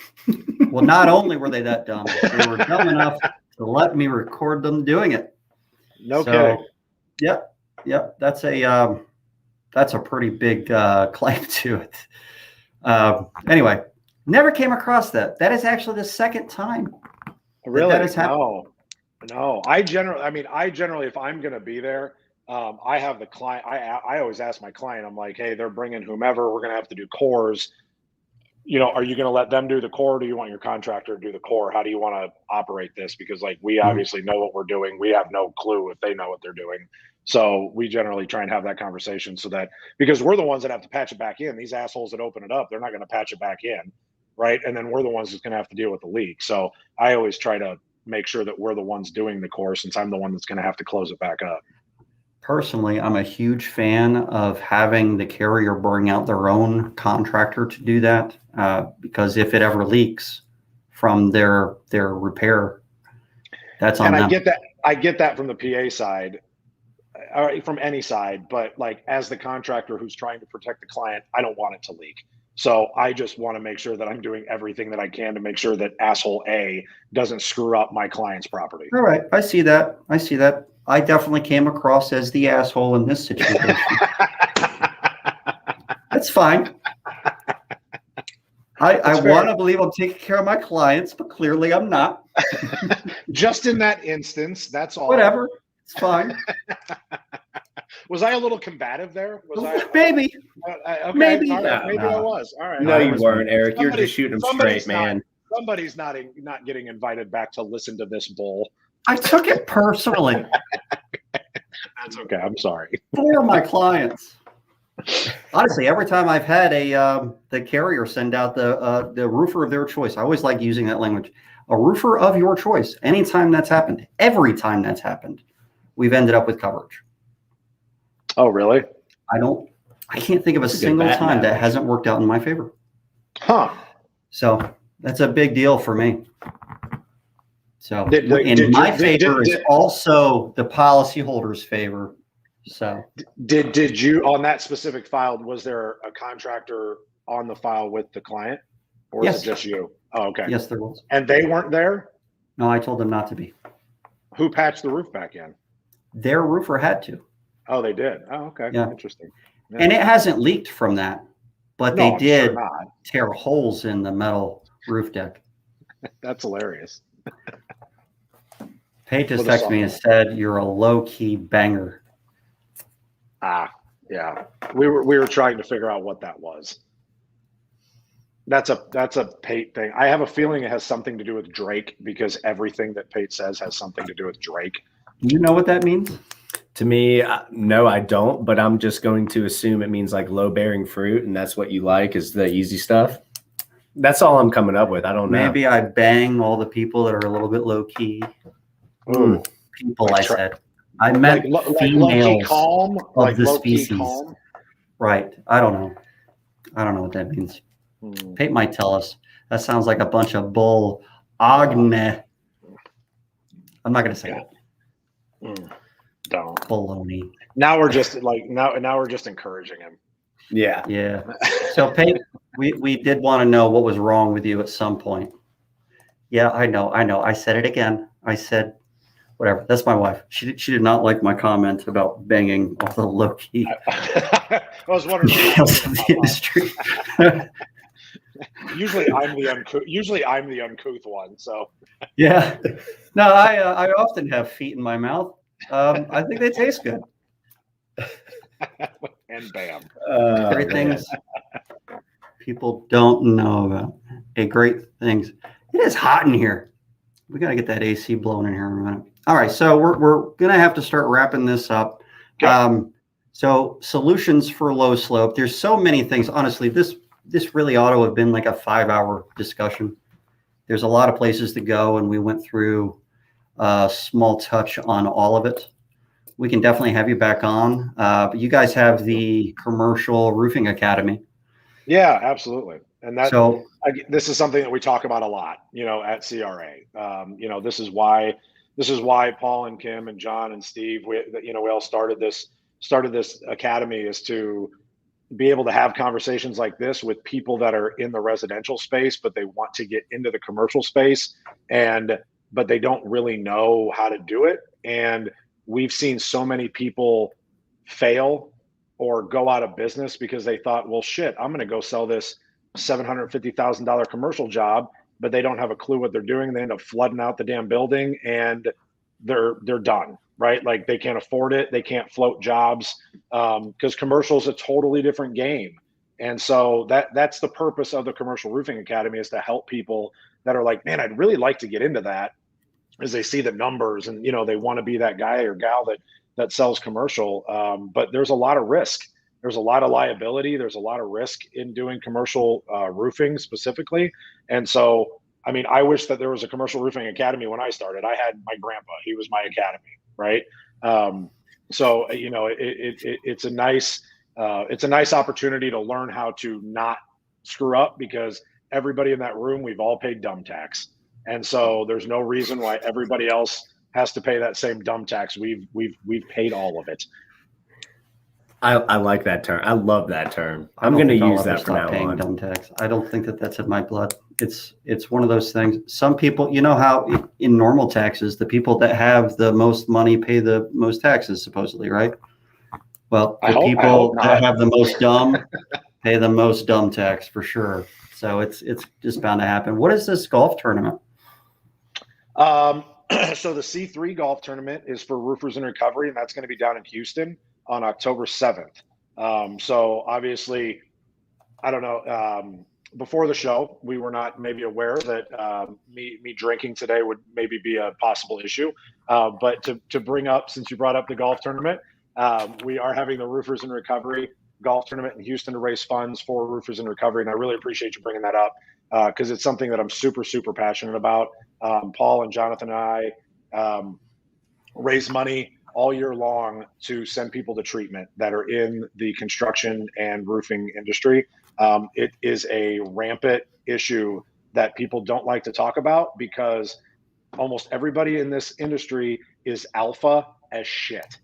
Well, not only were they that dumb, they were dumb enough to let me record them doing it. No kidding. Yep. Yep. That's a pretty big claim to it. Anyway, never came across that. That is actually the second time Really? that has happened. No. I generally, if I'm going to be there, I have the client. I always ask my client. I'm like, hey, they're bringing whomever. We're going to have to do cores. Are you going to let them do the core? Or do you want your contractor to do the core? How do you want to operate this? Because like we obviously know what we're doing. We have no clue if they know what they're doing. So we generally try and have that conversation so that, because we're the ones that have to patch it back in. These assholes that open it up, they're not going to patch it back in, right? And then we're the ones that's going to have to deal with the leak. So I always try to make sure that we're the ones doing the core, since I'm the one that's going to have to close it back up. Personally, I'm a huge fan of having the carrier bring out their own contractor to do that, because if it ever leaks from their repair, that's on And them. I get that from the PA side, or from any side, but like as the contractor who's trying to protect the client, I don't want it to leak. So I just want to make sure that I'm doing everything that I can to make sure that asshole A doesn't screw up my client's property. All right, I see that. I definitely came across as the asshole in this situation. That's fine. I want to believe I'm taking care of my clients, but clearly I'm not. Just in that instance, that's all. Whatever, it's fine. Was I a little combative there? Maybe. Okay, Maybe. all right, maybe No. I was. All right. No, you weren't, Eric. You're just shooting them straight, somebody's man. Somebody's not getting invited back to listen to this bull. I took it personally. That's okay. I'm sorry. For my clients. Honestly, every time I've had the carrier send out the roofer of their choice, I always like using that language. A roofer of your choice. Anytime that's happened, every time that's happened, we've ended up with coverage. Oh, really? I can't think of a single time that hasn't worked out in my favor. Huh. So that's a big deal for me. So in my favor is also the policyholder's favor. So did you, on that specific file, was there a contractor on the file with the client, or was it just you? Oh, okay. Yes, there was. And they weren't there? No, I told them not to be. Who patched the roof back in? Their roofer had to. Oh, they did. Oh, okay. Yeah. Interesting. Yeah. And it hasn't leaked from that, but No, they did I'm sure not. tear holes in the metal roof deck. That's hilarious. Pate just texted me and said, "You're a low-key banger." Yeah. We were trying to figure out what that was. That's a Pate thing. I have a feeling it has something to do with Drake, because everything that Pate says has something to do with Drake. Do you know what that means? To me, no, I don't, but I'm just going to assume it means like low-bearing fruit, and that's what you like, is the easy stuff. That's all I'm coming up with. I don't know. Maybe I bang all the people that are a little bit low-key. People, like I said. I meant females calm, of the species. Calm. Right. I don't know what that means. Pate might tell us. That sounds like a bunch of bull. Agne. I'm not going to say it. Don't. Baloney. Now we're just now we're just encouraging him. Yeah. Yeah. So Pate, we did want to know what was wrong with you at some point. Yeah, I know. I said it again. I said, whatever. That's my wife. She did not like my comment about banging all the low key. I was wondering the industry. Usually I'm the uncouth one. So yeah. No, I often have feet in my mouth. I think they taste good. And bam. Everything's people don't know about. Hey, great things. It is hot in here. We got to get that AC blown in here in a minute. All right, so we're gonna have to start wrapping this up. Okay. So solutions for low slope. There's so many things. Honestly, this really ought to have been like a 5-hour discussion. There's a lot of places to go, and we went through a small touch on all of it. We can definitely have you back on. But you guys have the Commercial Roofing Academy. Yeah, absolutely. And this is something that we talk about a lot, at CRA. This is why Paul and Kim and John and Steve, we all started this academy, is to be able to have conversations like this with people that are in the residential space, but they want to get into the commercial space, but they don't really know how to do it. And we've seen so many people fail or go out of business because they thought, well, shit, I'm going to go sell this $750,000 commercial job, but they don't have a clue what they're doing. They end up flooding out the damn building and they're done, right? Like they can't afford it. They can't float jobs because commercial is a totally different game. And so that's the purpose of the Commercial Roofing Academy, is to help people that are like, man, I'd really like to get into that, as they see the numbers and, they want to be that guy or gal that sells commercial. But there's a lot of risk. There's a lot of liability. There's a lot of risk in doing commercial roofing specifically. And so, I mean, I wish that there was a Commercial Roofing Academy when I started. I had my grandpa, he was my academy, right? So, it's a nice opportunity to learn how to not screw up, because everybody in that room, we've all paid dumb tax. And so there's no reason why everybody else has to pay that same dumb tax. We've paid all of it. I like that term. I love that term. I'm going to use that from now paying on. dumb tax. I don't think that that's in my blood. It's one of those things. Some people, you know how in normal taxes, the people that have the most money pay the most taxes, supposedly, right? Well, the people that have the most dumb pay the most dumb tax for sure. So it's just bound to happen. What is this golf tournament? So the C3 golf tournament is for Roofers in Recovery, and that's going to be down in Houston on October 7th. So obviously, I don't know, before the show, we were not maybe aware that me drinking today would maybe be a possible issue. But to bring up, since you brought up the golf tournament, we are having the Roofers in Recovery golf tournament in Houston to raise funds for Roofers in Recovery. And I really appreciate you bringing that up, because it's something that I'm super, super passionate about. Paul and Jonathan and I raise money all year long to send people to treatment that are in the construction and roofing industry. It is a rampant issue that people don't like to talk about, because almost everybody in this industry is alpha as shit.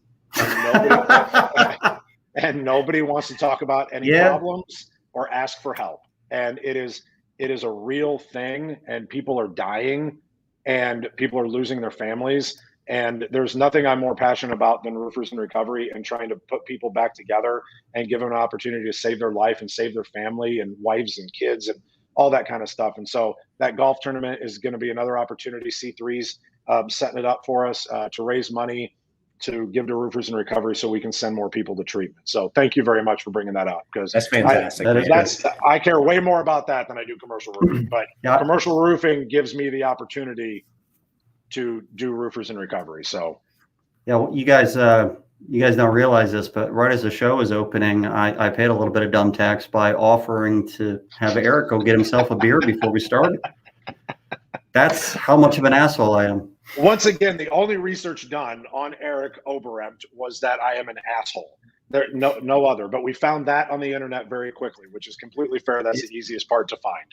And nobody wants to talk about any problems or ask for help. And it is a real thing, and people are dying and people are losing their families. And there's nothing I'm more passionate about than Roofers in Recovery and trying to put people back together and give them an opportunity to save their life and save their family and wives and kids and all that kind of stuff. And so that golf tournament is going to be another opportunity. C3's setting it up for us to raise money to give to Roofers in Recovery so we can send more people to treatment. So thank you very much for bringing that up, because that's fantastic. I care way more about that than I do commercial roofing. But commercial roofing gives me the opportunity to do Roofers in Recovery. So well, you guys don't realize this, but right as the show was opening, I paid a little bit of dumb tax by offering to have Eric go get himself a beer before we started. That's how much of an asshole I am. Once again, the only research done on Eric Oberempt was that I am an asshole. There, no other. But we found that on the internet very quickly, which is completely fair. That's the easiest part to find.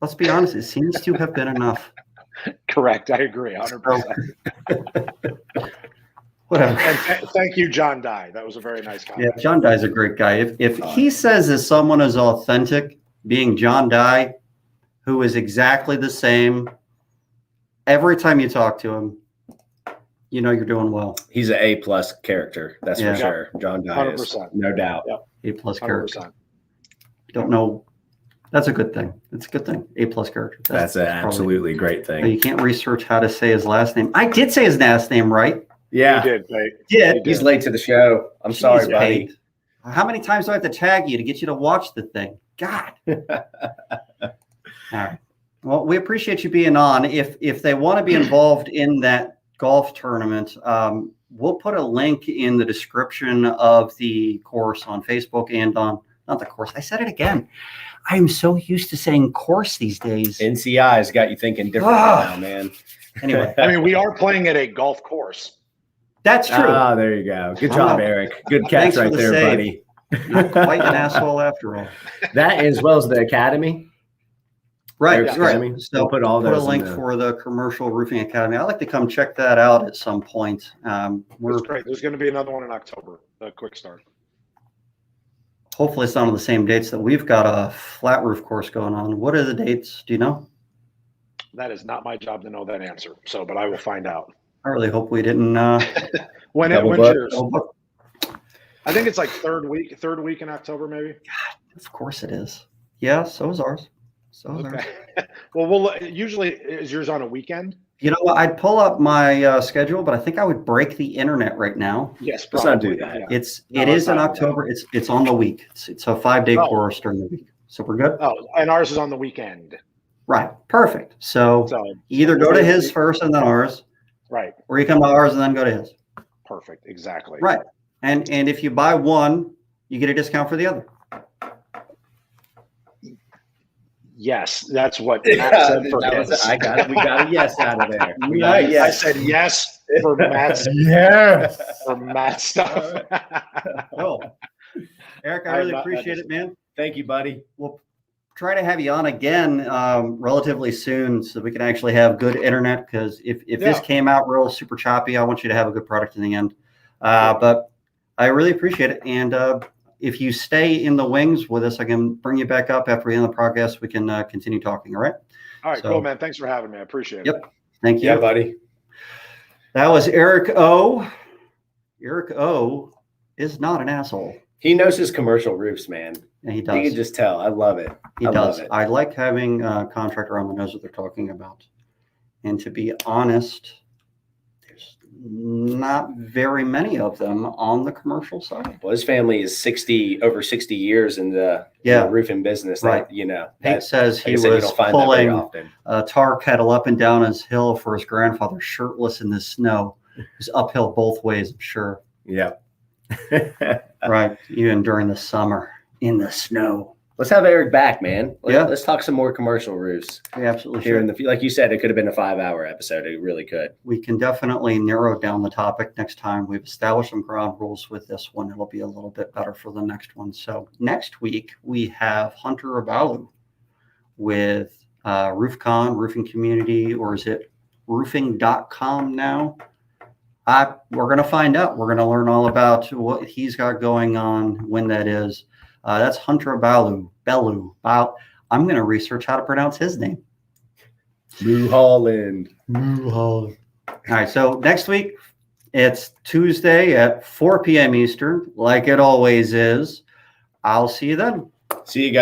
Let's be honest. It seems to have been enough. Correct. I agree. 100%. Whatever. And thank you, John Dye. That was a very nice comment. Yeah, John Dye's a great guy. If he says that someone is authentic, being John Dye, who is exactly the same, every time you talk to him, you know you're doing well. He's an A+ character, that's for sure. John Dye is, no doubt. Yep. A+ character. Don't know. That's a good thing. It's a good thing. A+ character. That's an absolutely great thing. You can't research how to say his last name. I did say his last name right. Yeah. You did, mate. Yeah. He's late to the show. I'm sorry, buddy. How many times do I have to tag you to get you to watch the thing? God. All right. Well, we appreciate you being on. If they want to be involved in that golf tournament, we'll put a link in the description of the course on Facebook and on, not the course, I said it again. I'm so used to saying course these days. NCI has got you thinking different now, man. Anyway. I mean, we are playing at a golf course. That's true. Ah, there you go. Good job, Eric. Good catch right there, buddy. Not quite an asshole after all. That as well as the Academy. Right, Eric's right. Academy. So We'll put all those a link for the Commercial Roofing Academy. I'd like to come check that out at some point. That's great. There's going to be another one in October, a quick start. Hopefully it's not on the same dates that we've got a flat roof course going on. What are the dates? Do you know? That is not my job to know that answer. So, but I will find out. I really hope we didn't When's Double book. yours? I think it's like third week in October, maybe. Of course it is. Yeah, so is ours. So is ours. Well, usually is yours on a weekend? You know what? I'd pull up my schedule, but I think I would break the internet right now. Yes, Let's not do that. Yeah. It is in October. It's on the week. It's a 5-day course during the week. So we're good. Oh, and ours is on the weekend. Right. Perfect. So either go to his first and then ours, right, or you come to ours and then go to his. Perfect. Exactly. Right. And if you buy one, you get a discount for the other. Yes, that's what Matt said for his. I got it. We got a yes out of there. I said yes for Matt's for Matt's stuff. Oh, Eric, I really appreciate it, man. Thank you, buddy. We'll try to have you on again relatively soon so we can actually have good internet, because if this came out real super choppy, I want you to have a good product in the end. But I really appreciate it. And if you stay in the wings with us, I can bring you back up after the end of the podcast. We can continue talking. All right. All right. Cool, man. Thanks for having me. I appreciate it. Yep. Thank you. Yeah, buddy. That was Eric O. Eric O is not an asshole. He knows his commercial roofs, man. And he does. You can just tell. I love it. He does. I like having a contractor on the knows what they're talking about. And to be honest, there's not very many of them on the commercial side. Well, his family is over 60 years in the roofing business. Right. That, Pete says he was pulling a tar kettle up and down his hill for his grandfather, shirtless in the snow. It was uphill both ways, I'm sure. Yeah. Right. Even during the summer in the snow. Let's have Eric back, man. Let's talk some more commercial roofs. We absolutely Here should. like you said, it could have been a 5-hour episode. It really could. We can definitely narrow down the topic next time. We've established some ground rules with this one. It'll be a little bit better for the next one. So next week we have Hunter Abalu with RoofCon, Roofing Community, or is it roofing.com now? We're going to find out. We're going to learn all about what he's got going on, when that is. That's Hunter Abalu. I'm going to research how to pronounce his name. New Holland. All right. So next week, it's Tuesday at 4 p.m. Eastern, like it always is. I'll see you then. See you guys.